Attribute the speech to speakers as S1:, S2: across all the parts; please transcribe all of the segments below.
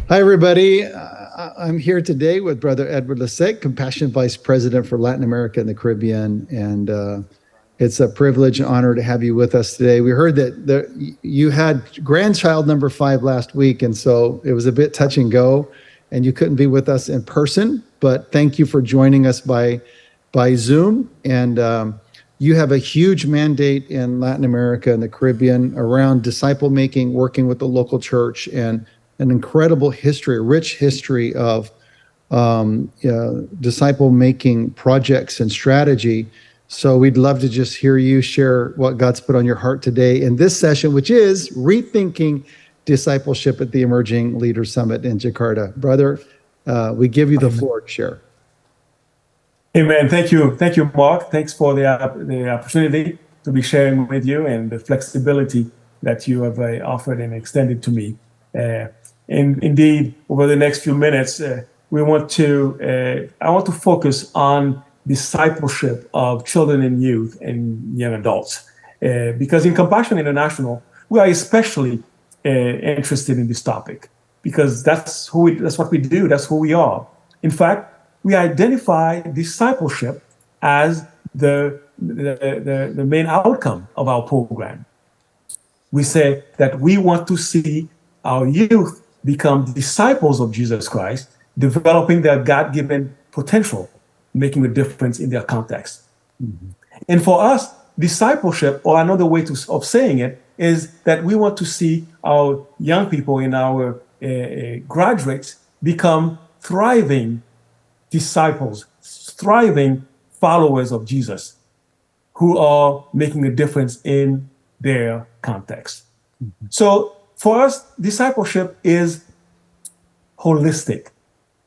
S1: Hi, everybody. I'm here today with Brother Edouard Lassegue, Compassion Vice President for Latin America and the Caribbean. And it's a privilege and honor to have you with us today. We heard that you had grandchild number 5 last week, and so it was a bit touch and go, and you couldn't be with us in person. But thank you for joining us by Zoom. And you have a huge mandate in Latin America and the Caribbean around disciple making, working with the local church, and an incredible history, a rich history of disciple making projects and strategy. So we'd love to just hear you share what God's put on your heart today in this session, which is Rethinking Discipleship at the Emerging Leaders Summit in Jakarta. Brother, we give you the floor to share.
S2: Amen. Thank you, Mark. Thanks for the opportunity to be sharing with you and the flexibility that you have offered and extended to me. And indeed, over the next few minutes, I want to focus on discipleship of children and youth and young adults, because in Compassion International, we are especially interested in this topic because that's what we do. That's who we are. In fact, we identify discipleship as the main outcome of our program. We say that we want to see our youth become disciples of Jesus Christ, developing their God-given potential, making a difference in their context. Mm-hmm. And for us, discipleship, or another way of saying it, is that we want to see our young people and our graduates become thriving disciples, thriving followers of Jesus, who are making a difference in their context. Mm-hmm. So for us, discipleship is holistic.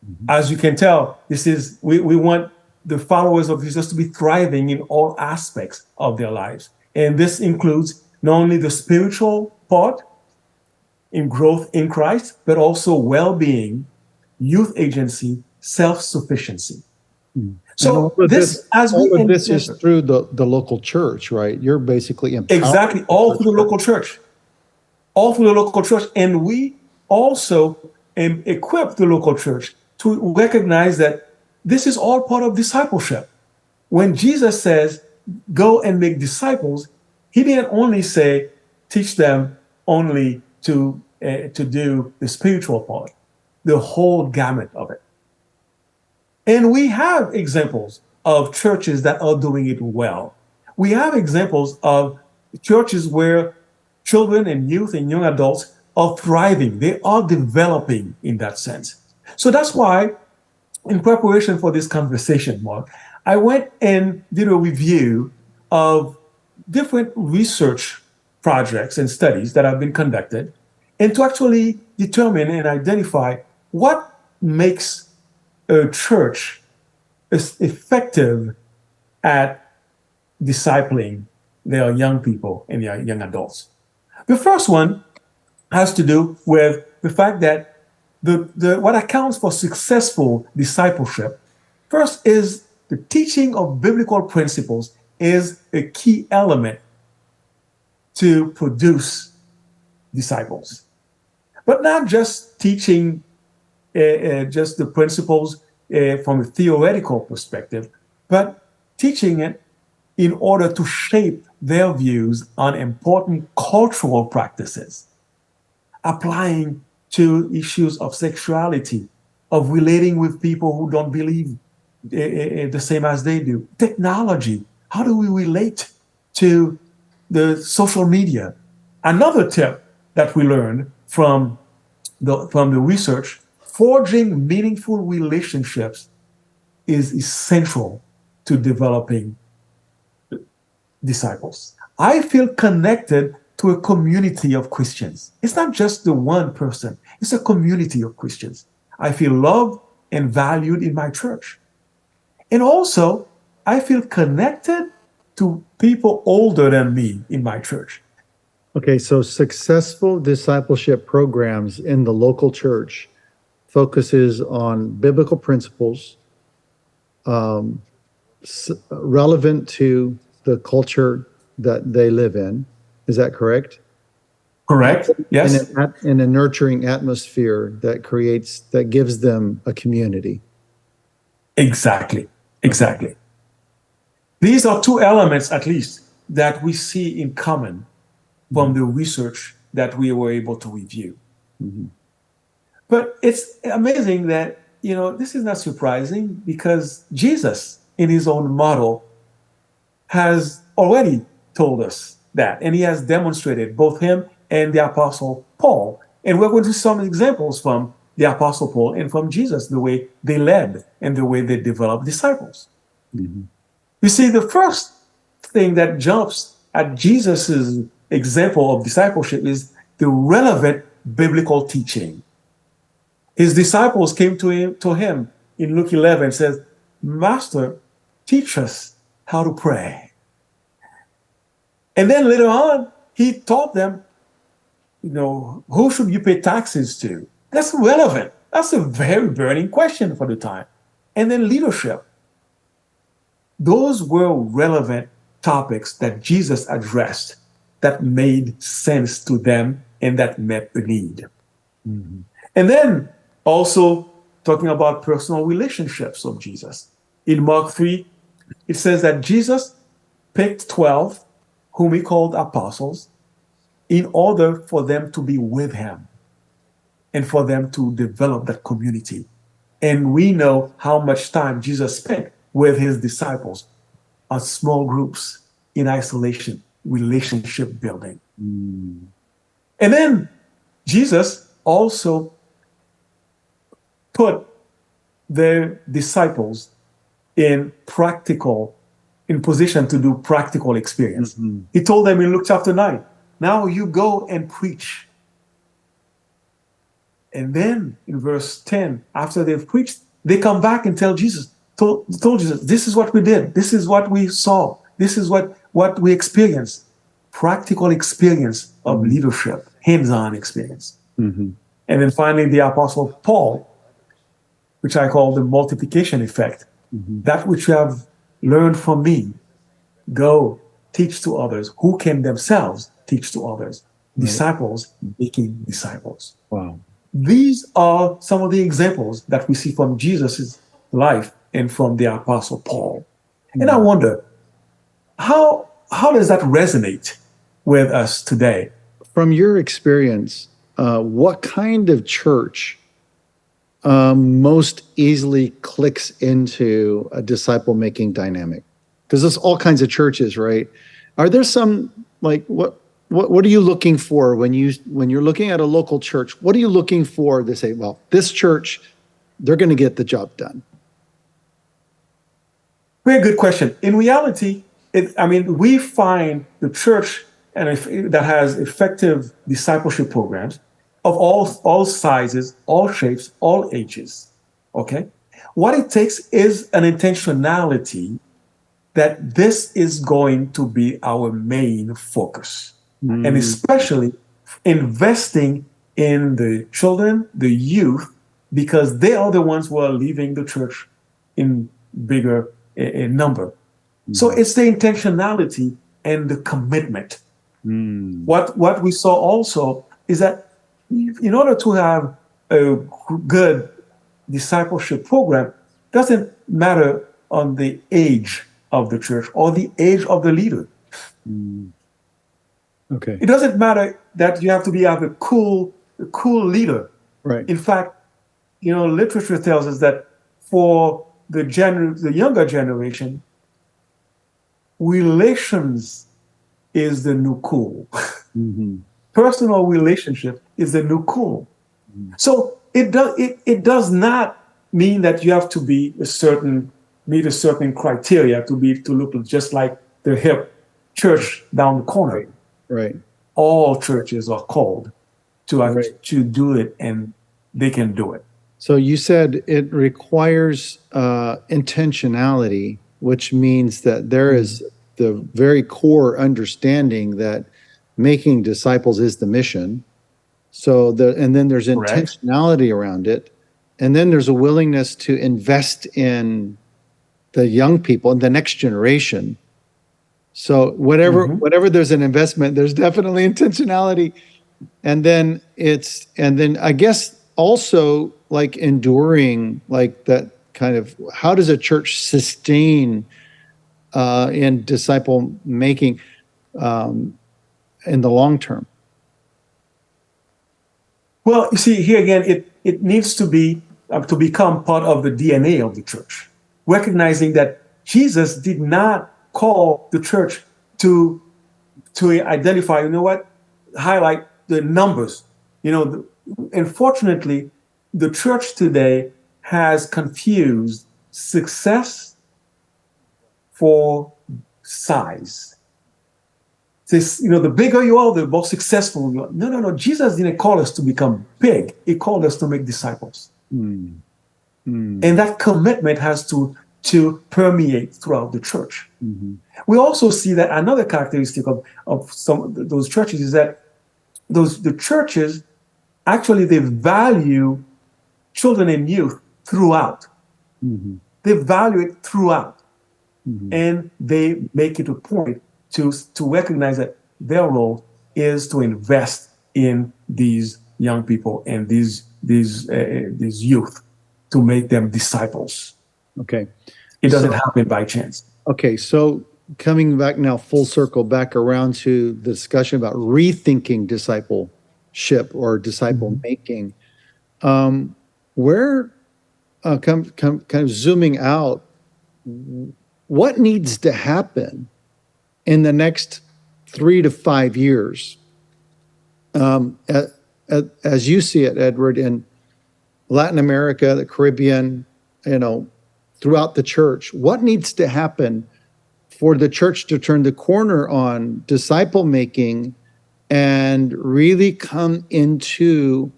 S2: Mm-hmm. As you can tell, we want the followers of Jesus to be thriving in all aspects of their lives. And this includes not only the spiritual part in growth in Christ, but also well-being, youth agency, self-sufficiency. Mm-hmm. So this
S1: is through the local church, right? You're basically empowering.
S2: Exactly, all through the local church. All through the local church. And we also equip the local church to recognize that this is all part of discipleship. When Jesus says, go and make disciples, he didn't only say, teach them only to do the spiritual part, the whole gamut of it. And we have examples of churches that are doing it well. We have examples of churches where children and youth and young adults are thriving. They are developing in that sense. So that's why, in preparation for this conversation, Mark, I went and did a review of different research projects and studies that have been conducted, and to actually determine and identify what makes a church effective at discipling their young people and their young adults. The first one has to do with the fact that what accounts for successful discipleship, first, is the teaching of biblical principles is a key element to produce disciples. But not just teaching just the principles from a theoretical perspective, but teaching it in order to shape their views on important cultural practices, applying to issues of sexuality, of relating with people who don't believe the same as they do. Technology, how do we relate to the social media? Another tip that we learned from the research, forging meaningful relationships is essential to developing disciples. I feel connected to a community of Christians. It's not just the one person, it's a community of Christians. I feel loved and valued in my church. And also, I feel connected to people older than me in my church.
S1: Okay, so successful discipleship programs in the local church focuses on biblical principles relevant to the culture that they live in. Is that correct?
S2: Correct? Yes.
S1: In a nurturing atmosphere that gives them a community.
S2: Exactly. Exactly. These are two elements, at least, that we see in common from the research that we were able to review.
S1: Mm-hmm.
S2: But it's amazing that, this is not surprising because Jesus, in his own model, has already told us that, and he has demonstrated, both him and the Apostle Paul. And we're going to see some examples from the Apostle Paul and from Jesus, the way they led and the way they developed disciples.
S1: Mm-hmm.
S2: You see, the first thing that jumps at Jesus's example of discipleship is the relevant biblical teaching. His disciples came to him in Luke 11 and says, "Master, teach us how to pray." And then later on, he taught them, who should you pay taxes to? That's relevant. That's a very burning question for the time. And then leadership. Those were relevant topics that Jesus addressed that made sense to them and that met the need.
S1: Mm-hmm.
S2: And then also talking about personal relationships of Jesus. In Mark 3, it says that Jesus picked 12, whom he called apostles, in order for them to be with him and for them to develop that community. And we know how much time Jesus spent with his disciples on small groups, in isolation, relationship building.
S1: Mm.
S2: And then Jesus also put their disciples in position to do practical experience.
S1: Mm-hmm.
S2: He told them in Luke chapter 9, now you go and preach. And then in verse 10, after they've preached, they come back and told Jesus, this is what we did. This is what we saw. This is what we experienced. Practical experience of leadership, hands-on experience.
S1: Mm-hmm.
S2: And then finally, the Apostle Paul, which I call the multiplication effect.
S1: Mm-hmm.
S2: That which you have learned from me, go teach to others who can themselves teach to others. Right. Disciples making disciples.
S1: Wow.
S2: These are some of the examples that we see from Jesus' life and from the Apostle Paul. Mm-hmm. And I wonder, how does that resonate with us today?
S1: From your experience, what kind of church most easily clicks into a disciple-making dynamic? Because there's all kinds of churches, right? Are there some, like, what are you looking for when you're looking at a local church? What are you looking for to say, well, this church, they're going to get the job done?
S2: Very good question. In reality, we find the church that has effective discipleship programs of all sizes, all shapes, all ages. Okay? What it takes is an intentionality that this is going to be our main focus. Mm. And especially investing in the children, the youth, because they are the ones who are leaving the church in bigger number. Mm. So it's the intentionality and the commitment. Mm. What we saw also is that in order to have a good discipleship program, doesn't matter on the age of the church or the age of the leader.
S1: Mm. Okay.
S2: It doesn't matter that you have to have a cool leader.
S1: Right.
S2: In fact, literature tells us that for the younger generation, relations is the new cool. Mm-hmm. Personal relationship is the new cool. Mm-hmm. So it does not mean that you have to meet a certain criteria to look just like the hip church down the corner.
S1: Right.
S2: All churches are called to do it, and they can do it.
S1: So you said it requires intentionality, which means that there is the very core understanding that making disciples is the mission. And then there's intentionality around it. And then there's a willingness to invest in the young people and the next generation. So whatever there's an investment, there's definitely intentionality And then I guess also like enduring like that kind of, how does a church sustain in disciple making in the long term?
S2: Well, you see, here again, it needs to be to become part of the DNA of the church, recognizing that Jesus did not call the church to identify, you know what, highlight the numbers. Unfortunately, the church today has confused success for size. The bigger you are, the more successful you are. No, no, no. Jesus didn't call us to become big. He called us to make disciples.
S1: Mm. Mm.
S2: And that commitment has to permeate throughout the church.
S1: Mm-hmm.
S2: We also see that another characteristic of some of those churches is that the churches actually, they value children and youth throughout.
S1: Mm-hmm.
S2: They value it throughout.
S1: Mm-hmm.
S2: And they make it a point to recognize that their role is to invest in these young people and these youth, to make them disciples.
S1: Okay.
S2: It doesn't happen by chance.
S1: Okay, so coming back now full circle back around to the discussion about rethinking discipleship or disciple making, where kind of zooming out, what needs to happen in the next 3 to 5 years, as you see it, Edward, in Latin America, the Caribbean, throughout the church? What needs to happen for the church to turn the corner on disciple making and really come into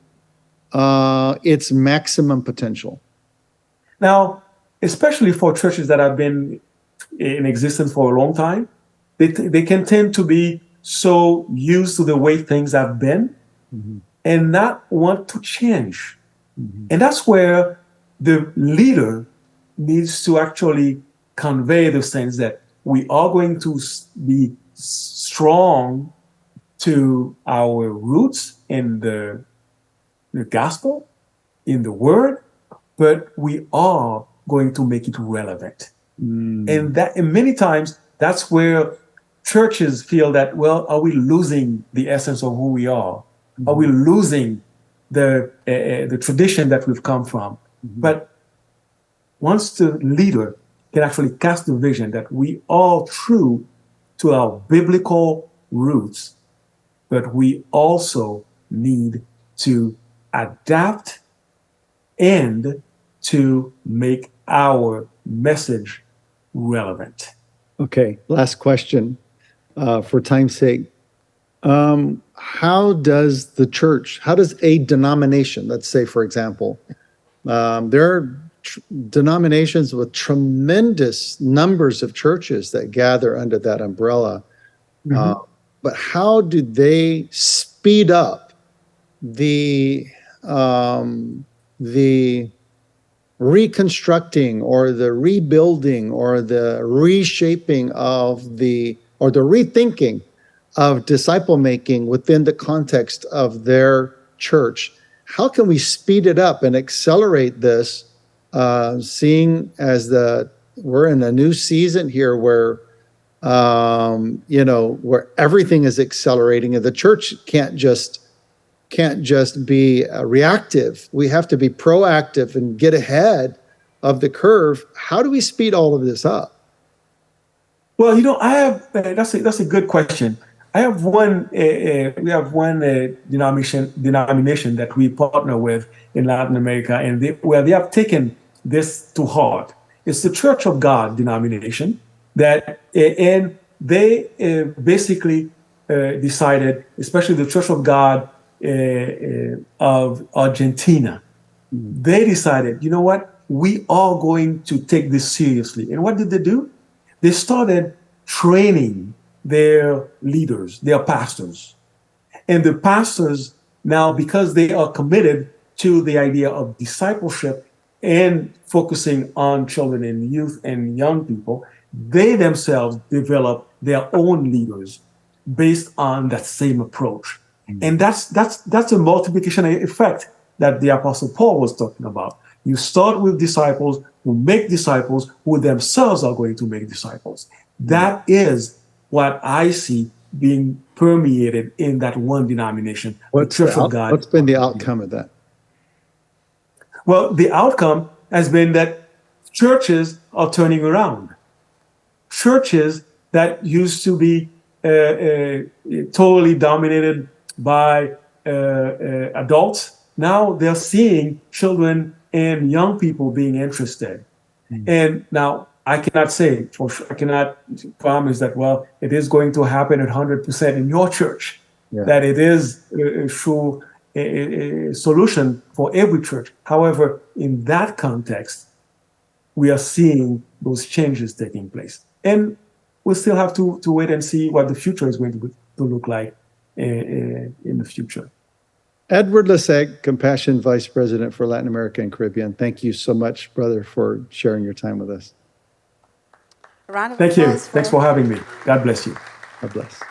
S1: its maximum potential?
S2: Now, especially for churches that have been in existence for a long time, they can tend to be so used to the way things have been, mm-hmm. and not want to change. Mm-hmm. And that's where the leader needs to actually convey the sense that we are going to be strong to our roots in the gospel, in the word, but we are going to make it relevant. And many times that's where churches feel that, well, are we losing the essence of who we are? Mm-hmm. Are we losing the tradition that we've come from? Mm-hmm. But once the leader can actually cast the vision that we are true to our biblical roots, but we also need to adapt and to make our message relevant.
S1: Okay, last question for time's sake. How does a denomination, let's say, for example, there are denominations with tremendous numbers of churches that gather under that umbrella. Mm-hmm. But how do they speed up the reconstructing or the rebuilding or the reshaping or the rethinking of disciple making within the context of their church? How can we speed it up and accelerate this, seeing as we're in a new season here where where everything is accelerating, and the church can't just be reactive. We have to be proactive and get ahead of the curve. How do we speed all of this up?
S2: Well, I have that's a good question. I have one. We have one denomination that we partner with in Latin America, and they have taken this to heart. It's the Church of God denomination and they basically decided, especially the Church of God of Argentina, they decided, you know what, we are going to take this seriously. And what did they do? They started training their leaders, their pastors. And the pastors now, because they are committed to the idea of discipleship and focusing on children and youth and young people, they themselves develop their own leaders based on that same approach. And that's a multiplication effect that the Apostle Paul was talking about. You start with disciples who make disciples who themselves are going to make disciples. That is what I see being permeated in that one denomination, the Church of God.
S1: What's been the outcome of that?
S2: Well, the outcome has been that churches are turning around. Churches that used to be totally dominated by adults, now they're seeing children and young people being interested. And now I cannot say, I cannot promise that, well, it is going to happen at 100% in your church, that it is a true solution for every church. However, in that context, we are seeing those changes taking place. And we still have to wait and see what the future is going to look like in the future.
S1: Edouard Lassegue, Compassion Vice President for Latin America and Caribbean. Thank you so much, brother, for sharing your time with us.
S3: A round of
S2: Thank you.
S3: applause
S2: Thanks for having me. God bless you.
S1: God bless.